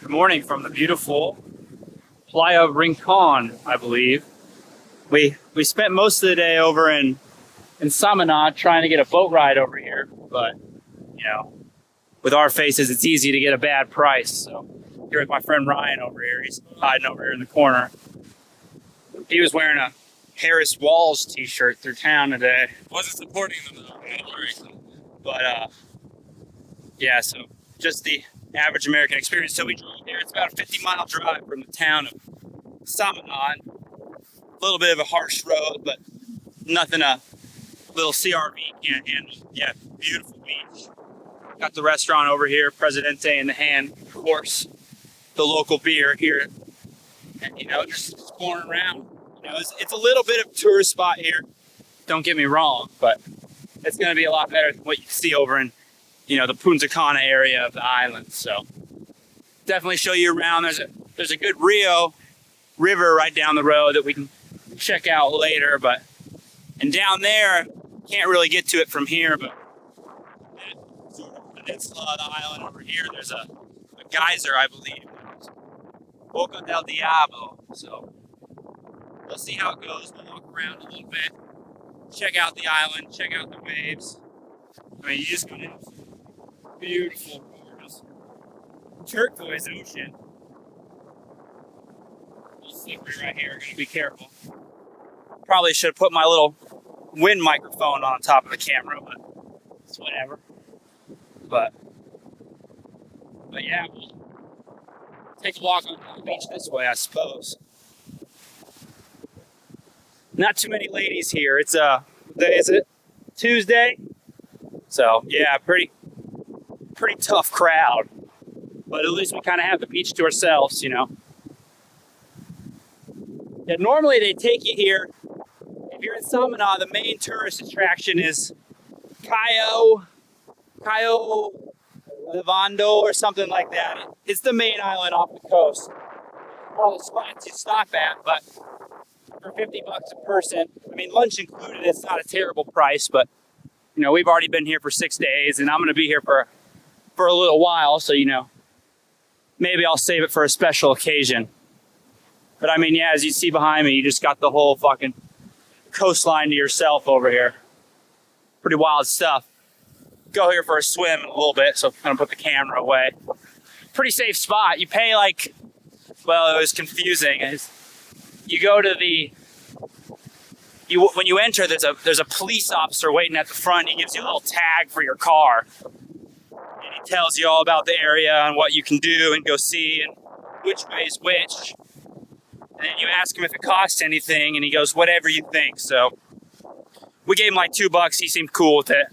Good morning from the beautiful Playa Rincon, I believe. We spent most of the day over in Samana trying to get a boat ride over here, but you know, with our faces, it's easy to get a bad price. So here with my friend Ryan over here, he's hiding over here in the corner. He was wearing a Harris Walls t-shirt through town today. Wasn't supporting them though. But yeah, so just the average American experience. So we drove here. It's about a 50-mile drive from the town of Samana. A little bit of a harsh road, but nothing a little CRV can't handle. Yeah, beautiful beach. Got the restaurant over here, Presidente in the hand. Of course, the local beer here. And, just exploring around. It's a little bit of a tourist spot here. Don't get me wrong, but it's going to be a lot better than what you see over in the Punta Cana area of the island. So definitely show you around. There's a good Rio River right down the road that we can check out later. And down there, can't really get to it from here, but that sort of peninsula of the island over here, there's a geyser, I believe. Boca del Diablo. So we'll see how it goes. We'll walk around a little bit, check out the island, check out the waves. I mean, you just go into beautiful, gorgeous turquoise ocean. A little slippery right here. Gotta be careful. Probably should have put my little wind microphone on top of the camera, but it's whatever. But yeah, we'll take a walk on the beach this way, I suppose. Not too many ladies here. It's is it Tuesday? So yeah, pretty tough crowd. But at least we kind of have the beach to ourselves, Yeah, normally they take you here. If you're in Samana, the main tourist attraction is Cayo Levando or something like that. It's the main island off the coast. All the spots you stop at, but for $50 a person, I mean, lunch included, it's not a terrible price, but we've already been here for 6 days, and I'm going to be here for a little while, so maybe I'll save it for a special occasion. But I mean, yeah, as you see behind me, you just got the whole fucking coastline to yourself over here. Pretty wild stuff. Go here for a swim in a little bit, so I'm going to put the camera away. Pretty safe spot. You pay it was confusing. You go to when you enter, there's a police officer waiting at the front. He gives you a little tag for your car. And he tells you all about the area and what you can do and go see and which way is which. And then you ask him if it costs anything, and he goes, whatever you think. So we gave him $2. He seemed cool with it.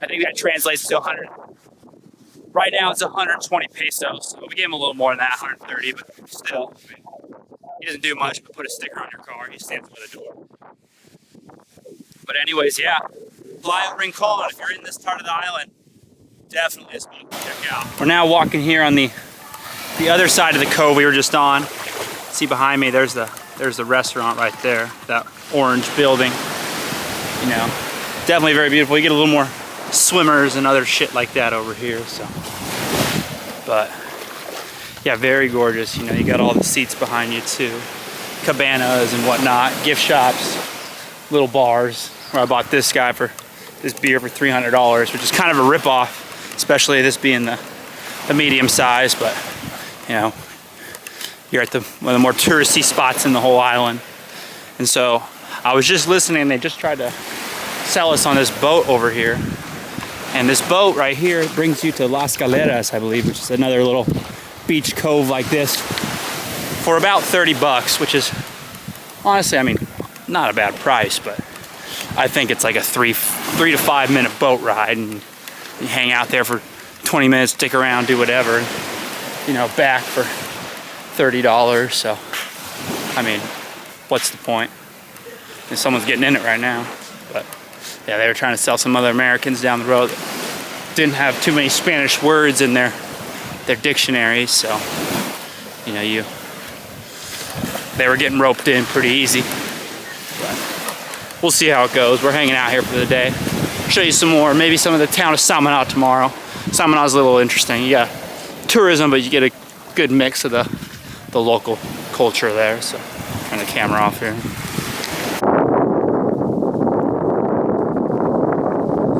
I think that translates to 100. Right now it's 120 pesos. So we gave him a little more than that, 130, but still. He doesn't do much but put a sticker on your car. He stands by the door. But anyways, yeah. Playa Rincon, if you're in this part of the island, definitely a spot to check out. We're now walking here on the other side of the cove we were just on. See behind me, there's the restaurant right there, that orange building. Definitely very beautiful. You get a little more swimmers and other shit like that over here. So, but yeah, very gorgeous. You got all the seats behind you too, cabanas and whatnot, gift shops, little bars. Where I bought this guy for this beer for $300, which is kind of a ripoff, especially this being the medium size. But you're at one of the more touristy spots in the whole island. And so I was just listening. They just tried to sell us on this boat over here. And this boat right here brings you to Las Galeras, I believe, which is another little beach cove like this, for about $30, which is honestly, I mean, not a bad price, but I think it's like a 3 to 5 minute boat ride, and you hang out there for 20 minutes, stick around, do whatever, back for $30. So, I mean, what's the point? And someone's getting in it right now. But yeah, they were trying to sell some other Americans down the road that didn't have too many Spanish words in their dictionaries, so they were getting roped in pretty easy. But we'll see how it goes. We're hanging out here for the day. Show you some more, maybe some of the town of Samana tomorrow. Samana's a little interesting. You got tourism, but you get a good mix of the local culture there. So turn the camera off here.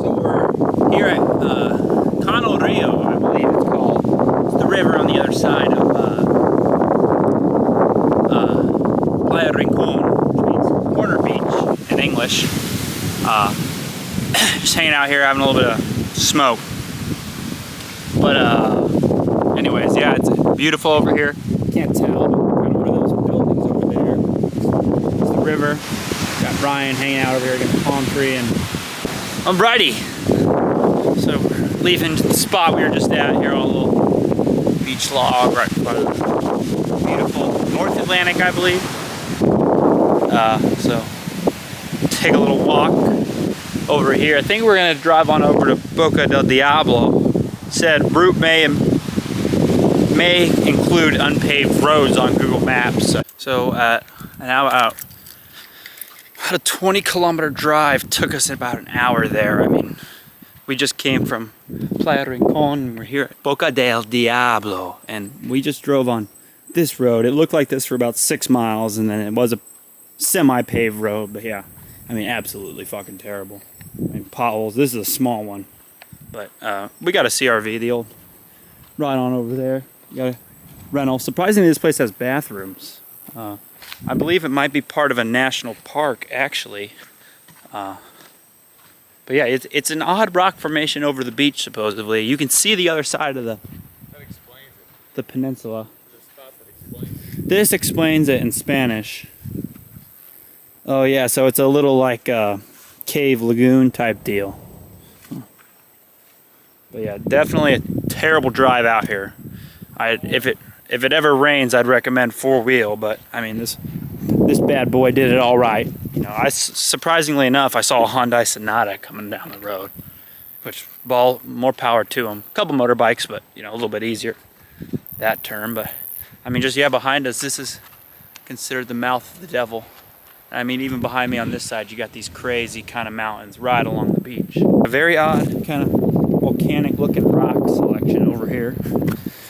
So we're here at Cano Rio, I believe it's called. It's the river on the other side of Playa Rincon, which means corner beach in English. Just hanging out here, having a little bit of smoke. But anyways, yeah, it's beautiful over here. Can't tell, but kind of one of those buildings over there. It's the river. Got Brian hanging out over here against a palm tree, and I'm Brady. So we're leaving the spot we were just at here on a little beach log right in front of the beautiful North Atlantic, I believe. So take a little walk over here. I think we're gonna drive on over to Boca del Diablo. Said route may include unpaved roads on Google Maps. So now about a 20-kilometer drive took us about an hour there. I mean, we just came from Playa Rincon. We're here at Boca del Diablo, and we just drove on this road. It looked like this for about 6 miles, and then it was a semi-paved road. But yeah, I mean, absolutely fucking terrible. I mean, potholes. This is a small one. But we got a CRV, the old right on over there. We got a rental. Surprisingly, this place has bathrooms. I believe it might be part of a national park, actually. But yeah, it's an odd rock formation over the beach, supposedly. You can see the other side of the peninsula. This explains it in Spanish. Oh yeah, so it's a little like cave lagoon type deal. But yeah, definitely a terrible drive out here. If it ever rains, I'd recommend 4-wheel. But I mean, this bad boy did it all right. You know, surprisingly enough, I saw a Hyundai Sonata coming down the road, which more power to them. A couple motorbikes, but you know, a little bit easier that term. But I mean, just yeah, behind us, this is considered the mouth of the devil. I mean, even behind me on this side, you got these crazy kind of mountains right along the beach. A very odd kind of volcanic looking rock selection over here.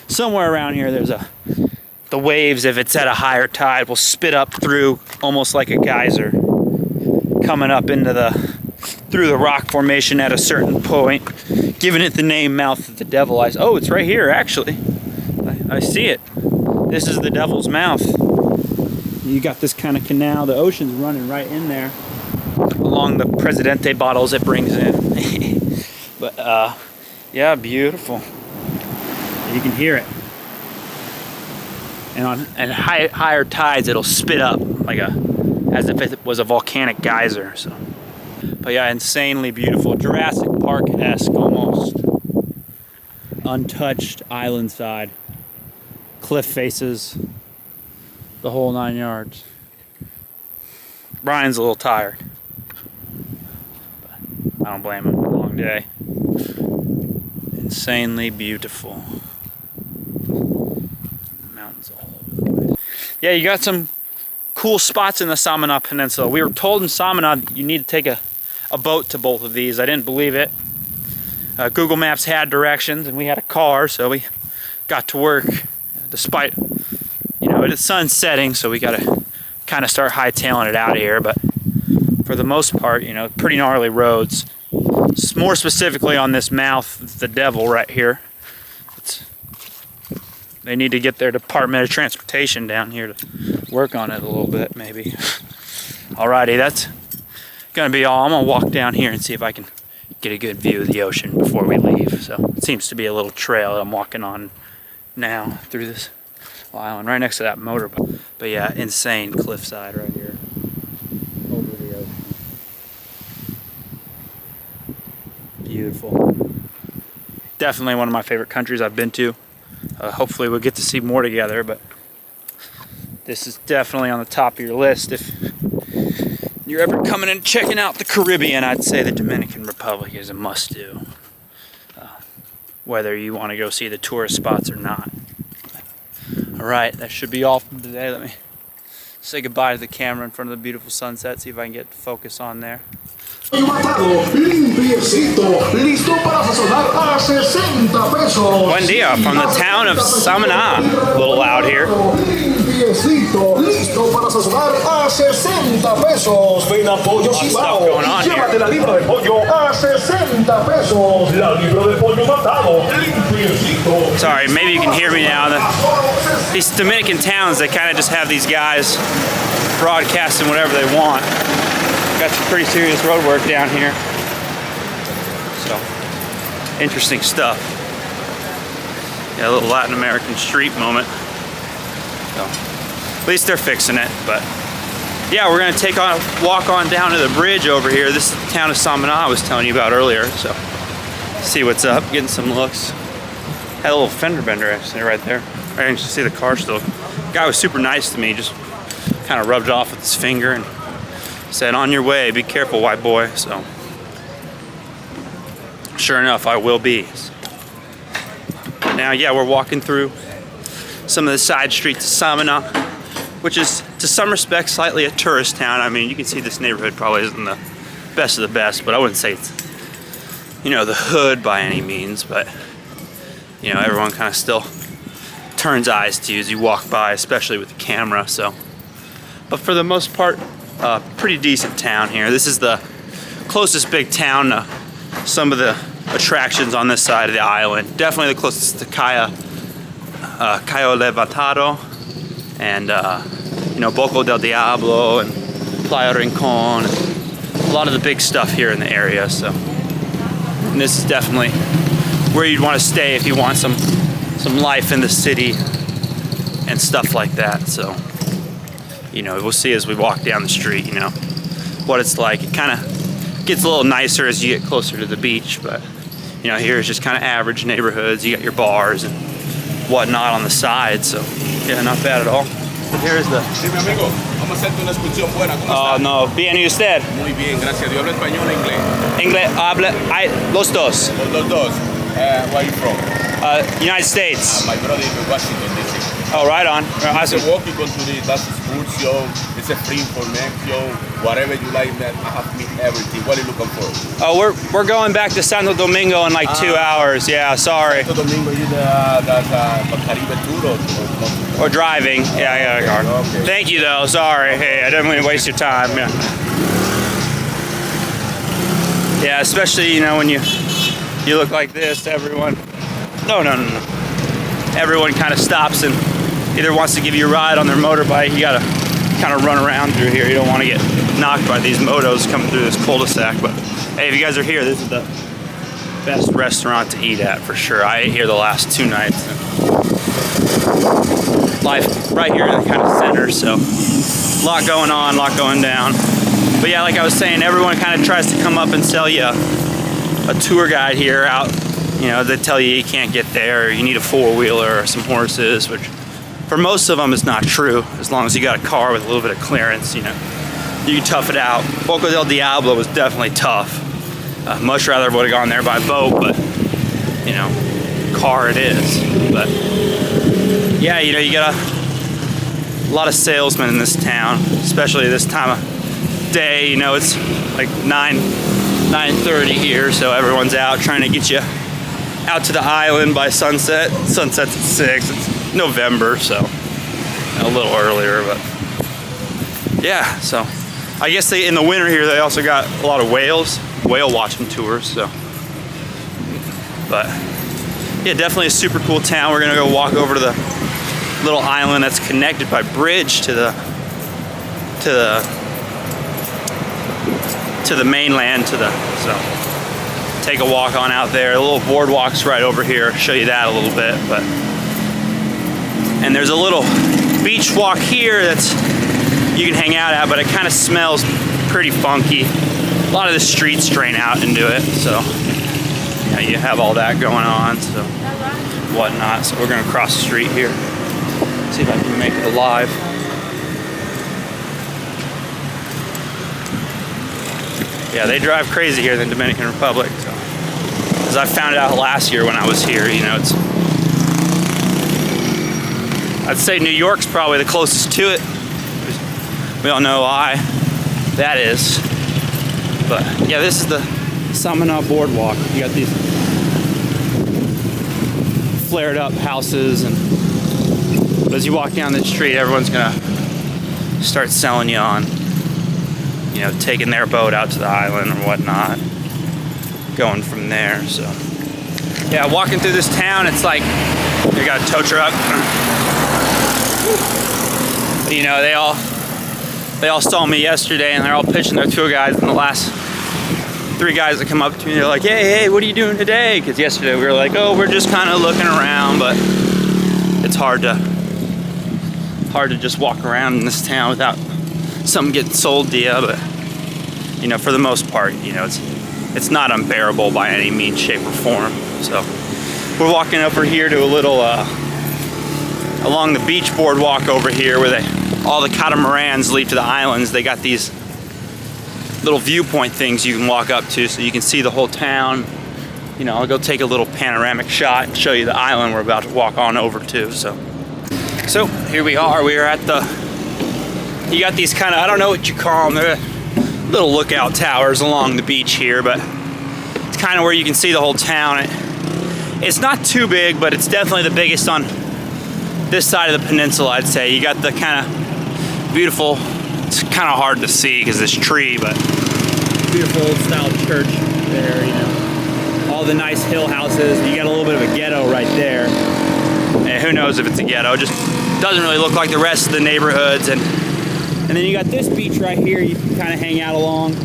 Somewhere around here there's the waves, if it's at a higher tide, will spit up through almost like a geyser, coming up into through the rock formation at a certain point, giving it the name Mouth of the Devil. Oh, it's right here actually. I see it. This is the Devil's Mouth. You got this kind of canal, the ocean's running right in there along the Presidente bottles it brings in. But yeah, beautiful. You can hear it. And on higher tides, it'll spit up like as if it was a volcanic geyser. So, but yeah, insanely beautiful, Jurassic Park-esque almost. Untouched island side, cliff faces, the whole 9 yards. Brian's a little tired. But I don't blame him. Long day. Insanely beautiful. Mountains all over the place. Yeah, you got some cool spots in the Samana Peninsula. We were told in Samana you need to take a boat to both of these. I didn't believe it. Google Maps had directions, and we had a car, so we got to work. Despite, you know, it's sun setting, so we got to kind of start hightailing it out of here. But for the most part, you know, pretty gnarly roads. More specifically on this Mouth of the Devil right here. They need to get their Department of Transportation down here to work on it a little bit, maybe. Alrighty, that's gonna be all. I'm gonna walk down here and see if I can get a good view of the ocean before we leave. So it seems to be a little trail that I'm walking on now through this island, right next to that motorboat. But yeah, insane cliffside right here over the ocean. Beautiful. Definitely one of my favorite countries I've been to. Hopefully we'll get to see more together, but this is definitely on the top of your list. If you're ever coming and checking out the Caribbean, I'd say the Dominican Republic is a must-do. Whether you want to go see the tourist spots or not. Alright, that should be all from today. Let me say goodbye to the camera in front of the beautiful sunset, see if I can get focus on there. Limpiecito, listo para sazonar a 60 pesos. Buen dia from the town of Samana. A little loud here. Limpiecito, listo para sazonar a 60 pesos. Ven a Pollo Cibao. going on Llévate la libra de pollo a 60 pesos. La libra de pollo matado. Limpiecito. Sorry, maybe you can hear me now. These Dominican towns, they kind of just have these guys broadcasting whatever they want. Got some pretty serious road work down here. So, interesting stuff. Yeah, a little Latin American street moment. So, at least they're fixing it, but yeah, we're gonna take a walk on down to the bridge over here. This is the town of Samana I was telling you about earlier, so see what's up, getting some looks. Had a little fender bender actually right there. I can just see the car still. The guy was super nice to me, just kind of rubbed it off with his finger and said, "On your way, be careful, white boy." So, sure enough, I will be. Now, yeah, we're walking through some of the side streets of Samana, which is, to some respects, slightly a tourist town. I mean, you can see this neighborhood probably isn't the best of the best, but I wouldn't say it's, you know, the hood by any means, but, you know, everyone kind of still turns eyes to you as you walk by, especially with the camera, so. But for the most part, pretty decent town here. This is the closest big town to some of the attractions on this side of the island. Definitely the closest to Cayo Levantado and you know, Boca del Diablo and Playa Rincon, and a lot of the big stuff here in the area. So, and this is definitely where you'd want to stay if you want some life in the city and stuff like that. So, you know, we'll see as we walk down the street, you know, what it's like. It kind of gets a little nicer as you get closer to the beach, but, you know, here is just kind of average neighborhoods. You got your bars and whatnot on the side, so, yeah, not bad at all. Here's the... Sí, mi amigo, vamos a hacerte una excursión buena. ¿Cómo estás? No, bien, ¿y usted? Muy bien, gracias. ¿Yo hablo español o inglés? Inglés, habla, los dos. Los dos. Where are you from? United States. My brother is in Washington, D.C. Oh, right on. It's a walk, you go to the that's excursion. It's a free information. Whatever you like, man, I have to meet everything. What are you looking for? Oh, we're going back to Santo Domingo in like 2 hours. Yeah, sorry. Santo Domingo is the Caribe tour Or driving. Yeah, yeah. Okay. Thank you, though. Sorry. Hey, I didn't want to waste your time. Yeah. Yeah, especially, you know, when you look like this, everyone. No. Everyone kind of stops and either wants to give you a ride on their motorbike. You gotta kind of run around through here. You don't want to get knocked by these motos coming through this cul-de-sac. But hey, if you guys are here, this is the best restaurant to eat at for sure. I ate here the last 2 nights. Life right here in the kind of center, so a lot going on, a lot going down. But yeah, like I was saying, everyone kind of tries to come up and sell you a tour guide here out. You know, they tell you can't get there, or you need a 4-wheeler or some horses, which for most of them is not true. As long as you got a car with a little bit of clearance, you know, you can tough it out. Boca del Diablo was definitely tough. Much rather would have gone there by boat, but, you know, car it is. But yeah, you know, you got a lot of salesmen in this town, especially this time of day. You know, it's like 9:30 here, so everyone's out trying to get you out to the island by sunset. Sunset's at 6. It's November, so a little earlier, but yeah. So I guess in the winter here they also got a lot of whale watching tours. So, but yeah, definitely a super cool town. We're gonna go walk over to the little island that's connected by bridge to the mainland, so take a walk on out there. The little boardwalk's right over here. Show you that a little bit, but and there's a little beach walk here that's you can hang out at, but it kind of smells pretty funky. A lot of the streets drain out into it, so yeah, you have all that going on, so whatnot. So we're gonna cross the street here. See if I can make it alive. Yeah, they drive crazy here in the Dominican Republic. So, as I found out last year when I was here, you know, I'd say New York's probably the closest to it. We all know why that is. But yeah, this is the Samana boardwalk. You got these flared up houses, and but as you walk down the street, everyone's gonna start selling you on, you know, taking their boat out to the island or whatnot, going from there. So yeah, walking through this town, it's like they got a tow truck. You know, they all saw me yesterday, and they're all pitching their tour guides, and the last 3 guys that come up to me, they're like, hey, what are you doing today? Because yesterday we were like, oh, we're just kind of looking around, but it's hard to just walk around in this town without something getting sold to you. But you know, for the most part, you know, it's not unbearable by any means, shape, or form. So we're walking over here to a little along the beach boardwalk over here, where all the catamarans lead to the islands. They got these little viewpoint things you can walk up to, so you can see the whole town. You know, I'll go take a little panoramic shot and show you the island we're about to walk on over to. So here we are. We are at you got these kind of, I don't know what you call them, they're little lookout towers along the beach here, but it's kind of where you can see the whole town. It's not too big, but it's definitely the biggest on this side of the peninsula, I'd say. You got the kind of beautiful, it's kind of hard to see because this tree, but beautiful old style church there, you know. All the nice hill houses. You got a little bit of a ghetto right there. And who knows if it's a ghetto, it just doesn't really look like the rest of the neighborhoods. And then you got this beach right here you can kind of hang out along.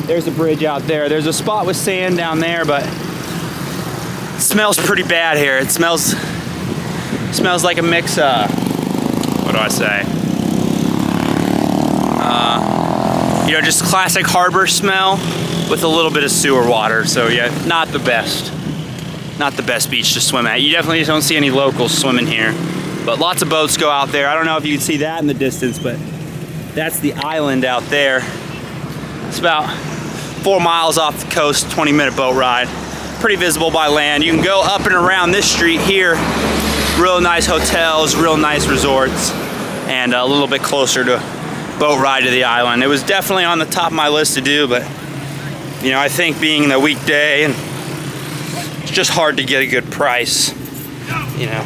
There's a bridge out there. There's a spot with sand down there, but it smells pretty bad here. It smells like a mix, what do I say? You know, just classic harbor smell with a little bit of sewer water. So yeah, not the best beach to swim at. You definitely don't see any locals swimming here, but lots of boats go out there. I don't know if you can see that in the distance, but that's the island out there. It's about 4 miles off the coast, 20-minute boat ride. Pretty visible by land. You can go up and around this street here. Real nice hotels, real nice resorts, and a little bit closer to boat ride to the island. It was definitely on the top of my list to do, but you know, I think being the weekday, and it's just hard to get a good price. You know,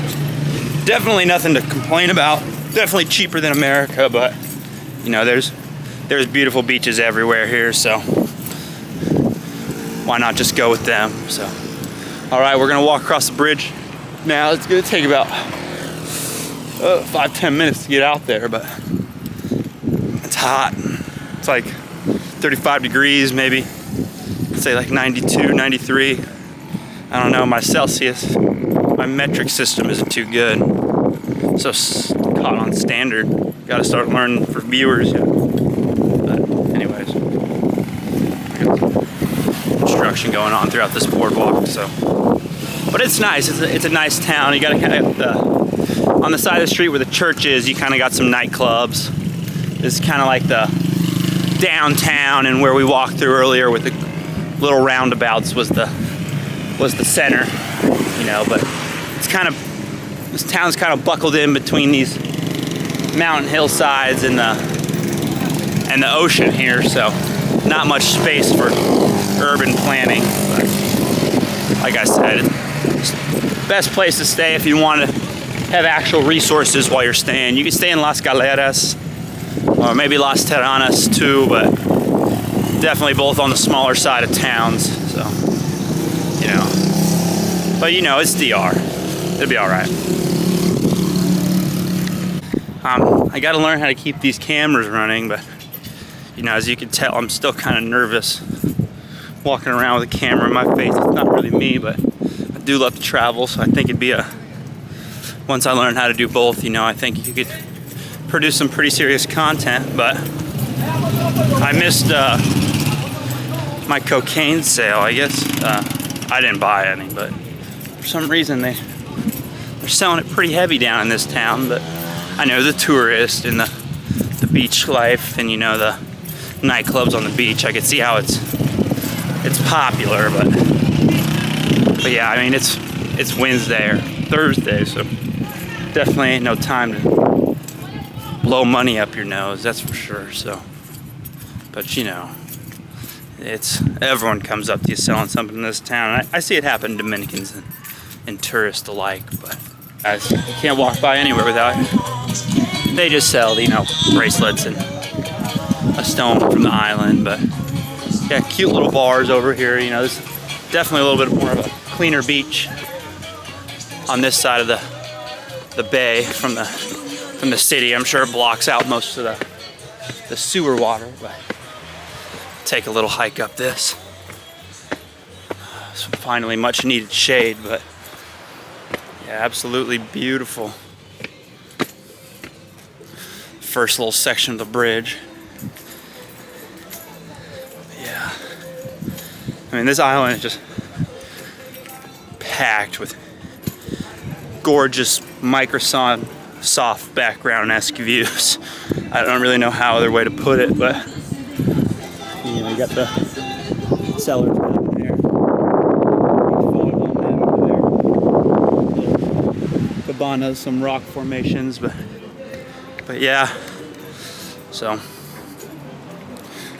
definitely nothing to complain about. Definitely cheaper than America, but you know, there's beautiful beaches everywhere here, so why not just go with them? So, all right, we're gonna walk across the bridge now. It's gonna take about 5-10 minutes to get out there, but it's hot. It's like 35 degrees, maybe. I'd say like 92, 93. I don't know, my Celsius, my metric system isn't too good. So caught on standard. Gotta start learning for viewers. Yeah. But anyways, construction going on throughout this boardwalk, so. But it's nice, it's a nice town. You gotta kind of, on the side of the street where the church is, you kind of got some nightclubs. This is kind of like the downtown, and where we walked through earlier with the little roundabouts was the center, you know. But it's kind of, this town's kind of buckled in between these mountain hillsides and the ocean here, so not much space for urban planning. But like I said, it's the best place to stay if you want to have actual resources while you're staying. You can stay in Las Galeras or maybe Las Terranas too, but definitely both on the smaller side of towns. So, you know, but you know, it's DR. It'll be all right. I got to learn how to keep these cameras running, but you know, as you can tell, I'm still kind of nervous walking around with a camera in my face. It's not really me, but I do love to travel, so I think it'd be once I learn how to do both, you know, I think you could produce some pretty serious content. But I missed my cocaine sale, I guess. I didn't buy any, but for some reason they're selling it pretty heavy down in this town. But I know the tourists and the beach life, and you know, the nightclubs on the beach, I could see how it's popular, but yeah, I mean, it's Wednesday or Thursday, so definitely ain't no time to blow money up your nose, that's for sure. So, but you know, everyone comes up to you selling something in this town. I see it happen to Dominicans and tourists alike, but guys, you can't walk by anywhere without it. They just sell, you know, bracelets and a stone from the island, but yeah, cute little bars over here. You know, there's definitely a little bit more of a cleaner beach on this side of the bay from the city. I'm sure it blocks out most of the sewer water, but take a little hike up this. Some finally much needed shade, but yeah, absolutely beautiful. First little section of the bridge. Yeah. I mean, this island is just packed with gorgeous Microsoft background-esque views. I don't really know how other way to put it, but you know, you got the cellar down there. Cabanas, some rock formations, but yeah. So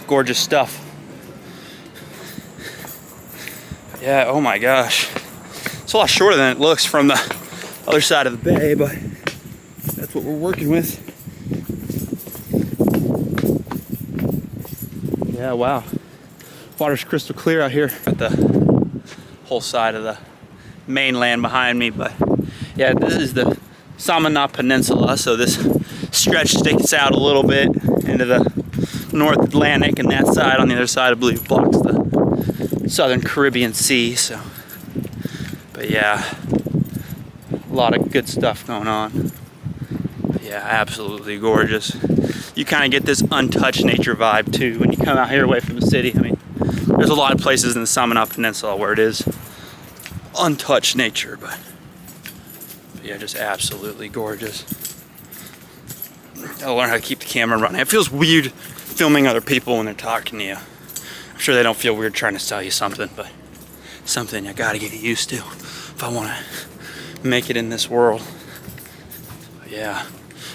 gorgeous stuff. Yeah, oh my gosh. It's a lot shorter than it looks from the other side of the bay, but that's what we're working with. Yeah, wow. Water's crystal clear out here. Got the whole side of the mainland behind me, but yeah, this is the Samana Peninsula, so this stretch sticks out a little bit into the North Atlantic, and that side on the other side I believe blocks the Southern Caribbean Sea. So, but yeah, a lot of good stuff going on. Yeah, absolutely gorgeous. You kind of get this untouched nature vibe too when you come out here away from the city. I mean, there's a lot of places in the Samana Peninsula where it is untouched nature, but yeah, just absolutely gorgeous. I'll learn how to keep the camera running. It feels weird filming other people when they're talking to you. I'm sure they don't feel weird trying to sell you something, but something I gotta get used to if I want to make it in this world. But yeah.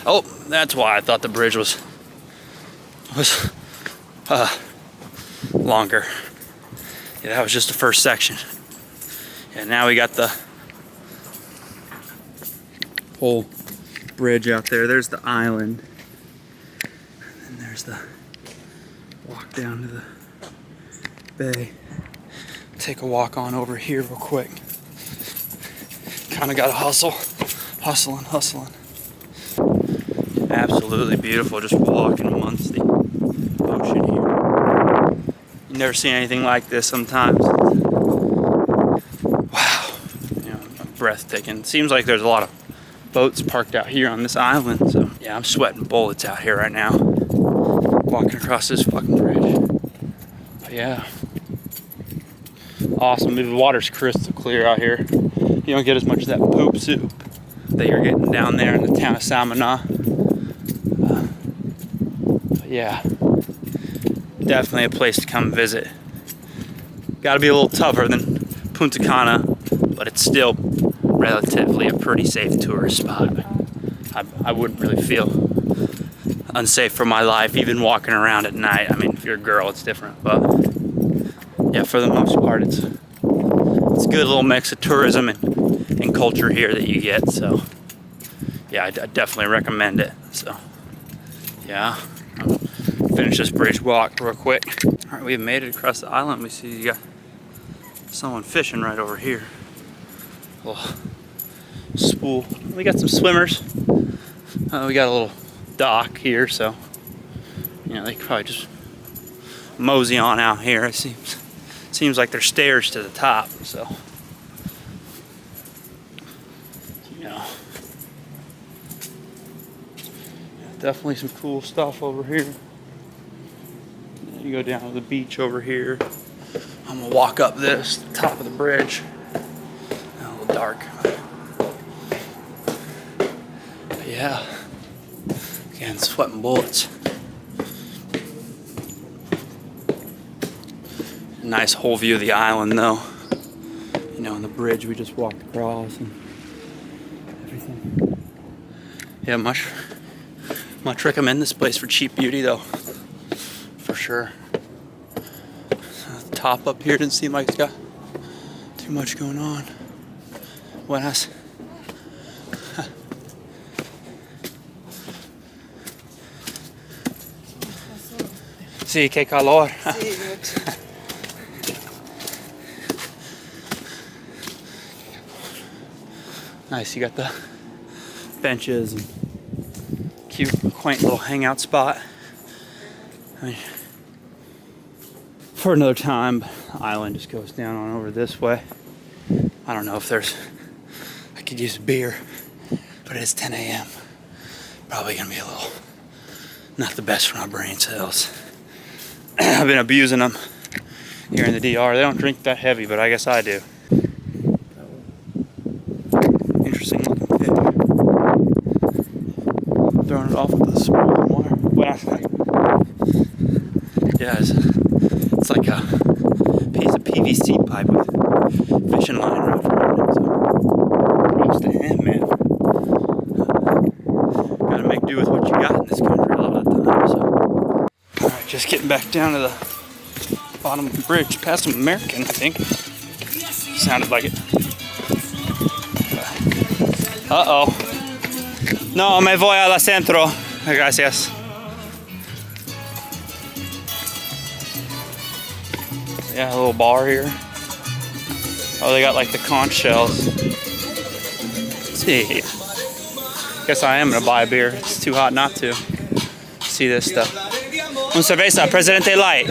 Oh, that's why I thought the bridge was longer. Yeah, that was just the first section. And now we got the whole bridge out there. There's the island. And there's the walk down to the bay. Take a walk on over here real quick. Kind of got to hustling. Absolutely beautiful, just walking amongst the ocean here. You never see anything like this sometimes. Wow, you know, breathtaking. Seems like there's a lot of boats parked out here on this island, so yeah, I'm sweating bullets out here right now, walking across this fucking bridge. But yeah, awesome. The water's crystal clear out here. You don't get as much of that poop soup that you're getting down there in the town of Samana. Yeah, definitely a place to come visit. Got to be a little tougher than Punta Cana, but it's still relatively a pretty safe tourist spot. I wouldn't really feel unsafe for my life even walking around at night. I mean, if you're a girl, it's different, but yeah, for the most part, it's a good little mix of tourism and culture here that you get. So yeah, I definitely recommend it. So yeah, I'll finish this bridge walk real quick. All right, we've made it across the island. We see you got someone fishing right over here. Little spool. We got some swimmers. We got a little dock here, so you know they could probably just mosey on out here. It seems like there's stairs to the top, so you know, definitely some cool stuff over here. You go down to the beach over here. I'm gonna walk up this, the top of the bridge. A little dark. But yeah. Again, sweating bullets. Nice whole view of the island though. You know, and the bridge we just walked across and everything. Yeah, much recommend this place for cheap beauty though. For sure. top up here. Didn't seem like it's got too much going on. Buenas. Sí, qué calor. Nice, you got the benches and cute, quaint little hangout spot. I mean, for another time, the island just goes down on over this way. I don't know if there's, I could use a beer, but it's 10 a.m. Probably gonna be a little, not the best for my brain cells. I've been abusing them here in the DR. They don't drink that heavy, but I guess I do. Interesting looking fish. Throwing it off with the small water. Yeah, it's like a piece of PVC pipe with fishing line wrapped around it. So, props to him, man. Gotta make do with what you got in this country a lot of the time. So, all right, just getting back down to the bottom of the bridge, past some American, I think. Sounded like it. Uh-oh. No, me voy a la centro. Gracias. Yeah, a little bar here. Oh, they got like the conch shells. Let's see. Guess I am gonna buy a beer. It's too hot not to. See this stuff. Un cerveza, Presidente Light.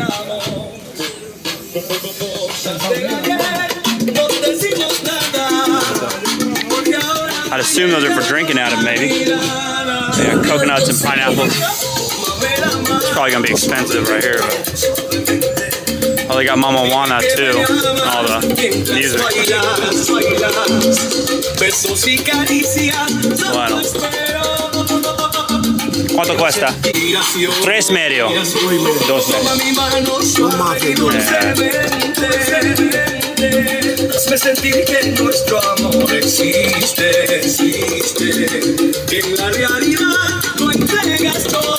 I'd assume those are for drinking out of, maybe. Yeah, coconuts and pineapples. It's probably gonna be expensive right here. But. Oh, they got Mama Juana too. All the music. Bueno. ¿Cuánto cuesta? 3 medio. 2 medio. Hazme sentir que nuestro amor existe, que en la realidad tú entregas todo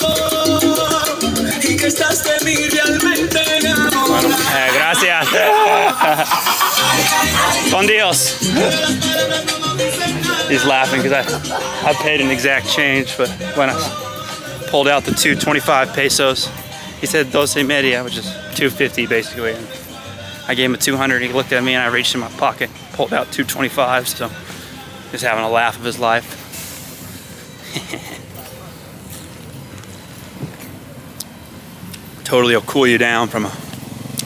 y que estás de mí realmente enamorado. Bueno, gracias. Con Dios. He's laughing because I paid an exact change, but when I pulled out the 225 pesos, he said 12 media, which is 250 basically. And I gave him a 200. He looked at me and I reached in my pocket, pulled out 225. So just having a laugh of his life. Totally will cool you down from a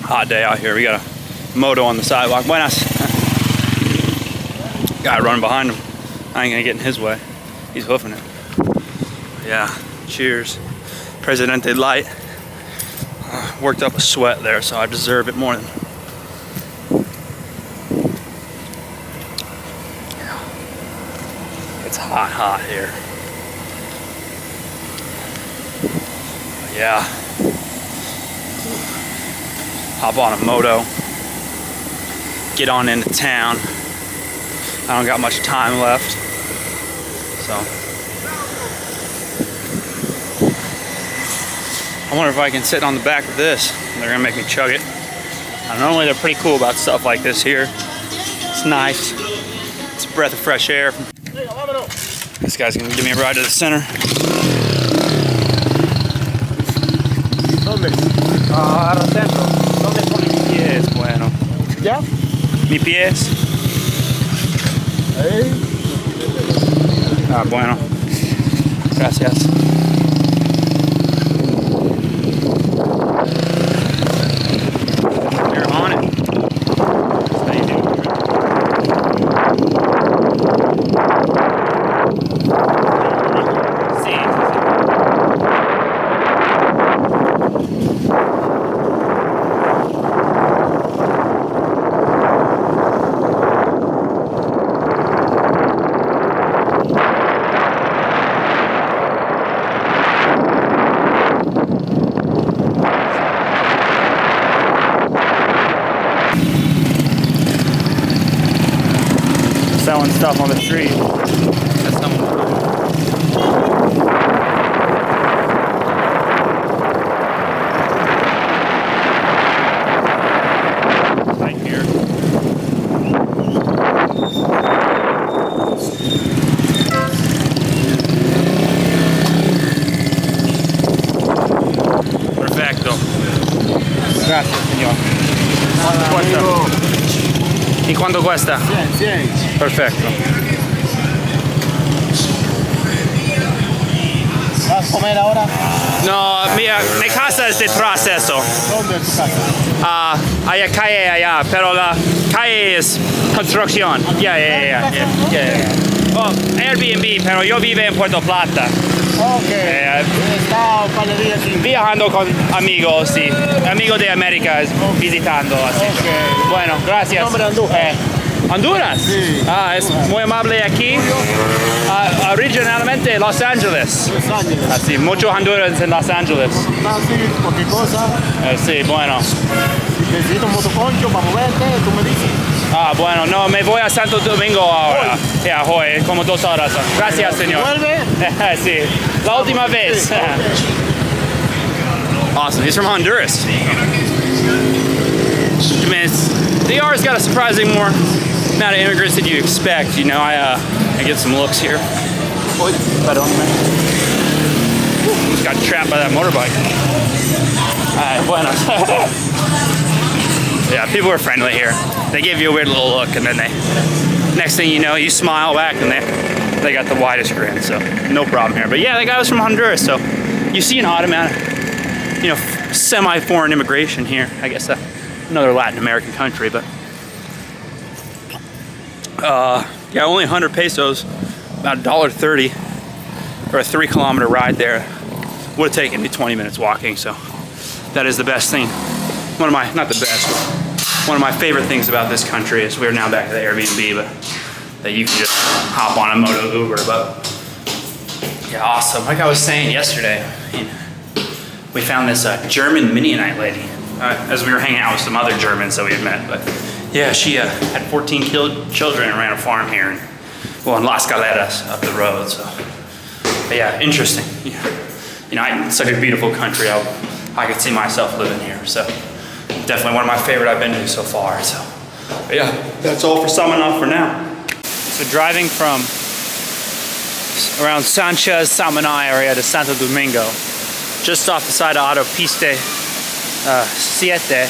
hot day out here. We got a moto on the sidewalk. Buenas. Guy running behind him. I ain't gonna get in his way. He's hoofing it. Yeah, cheers. Presidente Light. Worked up a sweat there, so I deserve it more than. It's hot here. Yeah. Hop on a moto. Get on into town. I don't got much time left. So. I wonder if I can sit on the back of this. They're gonna make me chug it. Normally they're pretty cool about stuff like this here. It's nice. It's a breath of fresh air. This guy's gonna give me a ride to the center. Al centro. ¿Dónde pone mi pies? Bueno. ¿Ya? Mi pies. Ahí. Ah, bueno. Gracias. You're on it. That's how you do it. Selling stuff on the street. That's someone. Gracias, señor. ¿Y cuánto cuesta? 100. Perfecto. ¿Vas a comer ahora? No, mi casa es detrás de eso. ¿Dónde es tu casa? Hay calle allá, pero la calle es construcción. Ya. Oh, Airbnb, pero yo vivo en Puerto Plata. Ok. Está un par de días aquí. Viajando con amigos, sí. Amigos de América, visitando. Así. Ok. Bueno, gracias. Nombre Andújar. ¿Honduras? Sí. Es muy amable aquí. Originalmente Los Ángeles. Los Ángeles. Así, muchos hondureños en Los Ángeles. Fácil, cualquier cosa. Sí, bueno. Si necesitas un motoconcho para moverte, tú me dices. Bueno, no, me voy a Santo Domingo ahora. Ya, hoy, como 2 horas. Gracias, señor. ¿Vuelve? Sí, la última vez. Awesome. He's from Honduras. I mean, DR's got a surprising more amount of immigrants than you expect. You know, I get some looks here. Just got trapped by that motorbike. Bueno. Yeah, people are friendly here. They give you a weird little look, and then next thing you know, you smile back, and they got the widest grin. So no problem here. But yeah, that guy was from Honduras, so you see an automatic, semi-foreign immigration here. I guess another Latin American country, but yeah, only 100 pesos, about $1.30 for a 3-kilometer ride there. Would have taken me 20 minutes walking, so that is the best thing. Not the best, but one of my favorite things about this country is we're now back at the Airbnb, but that you can just hop on a moto Uber. But yeah, awesome. Like I was saying yesterday, we found this German Mennonite lady as we were hanging out with some other Germans that we had met. But yeah, she had 14 children and ran a farm here, in Las Galeras up the road. So, but yeah, interesting. It's such a beautiful country. I could see myself living here. So definitely one of my favorite I've been to so far. So but yeah, that's all for Samana for now. So driving from around Sanchez, Samana area to Santo Domingo, just off the side of Autopiste 7,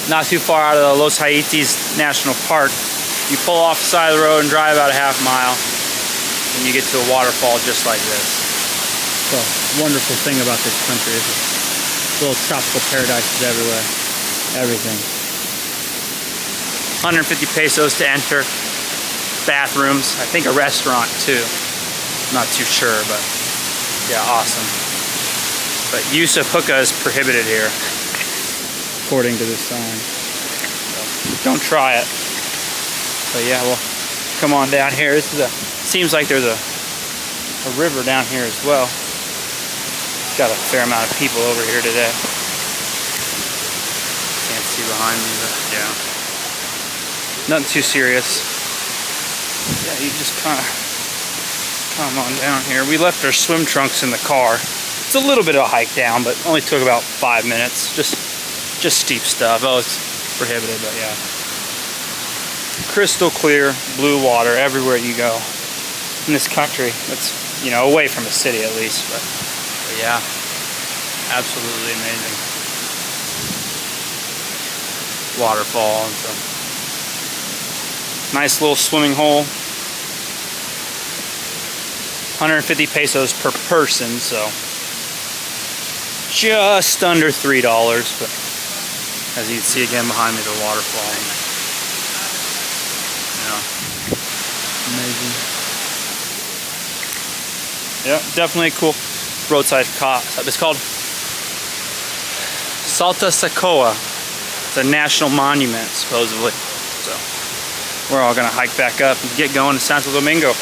not too far out of the Los Haitis National Park. You pull off the side of the road and drive about a half mile, and you get to a waterfall just like this. So, wonderful thing about this country is little tropical paradises everywhere. Everything. 150 pesos to enter. Bathrooms. I think a restaurant too. Not too sure, but yeah, awesome. But use of hookah is prohibited here, according to this sign. So, don't try it. But yeah, well, come on down here. This is seems like there's a river down here as well. Got a fair amount of people over here today. Can't see behind me, but yeah. Nothing too serious. Yeah, you just kind of come on down here. We left our swim trunks in the car. It's a little bit of a hike down, but only took about 5 minutes. Just steep stuff. Oh, it's prohibited, but yeah. Crystal clear, blue water everywhere you go in this country. It's, away from the city at least, but yeah, absolutely amazing. Waterfall and some nice little swimming hole. 150 pesos per person, so just under $3. But as you can see again behind me, the waterfall. Amazing. Yeah, definitely a cool roadside cop. It's called Salta Sacoa. It's a national monument, supposedly. So we're all gonna hike back up and get going to Santo Domingo.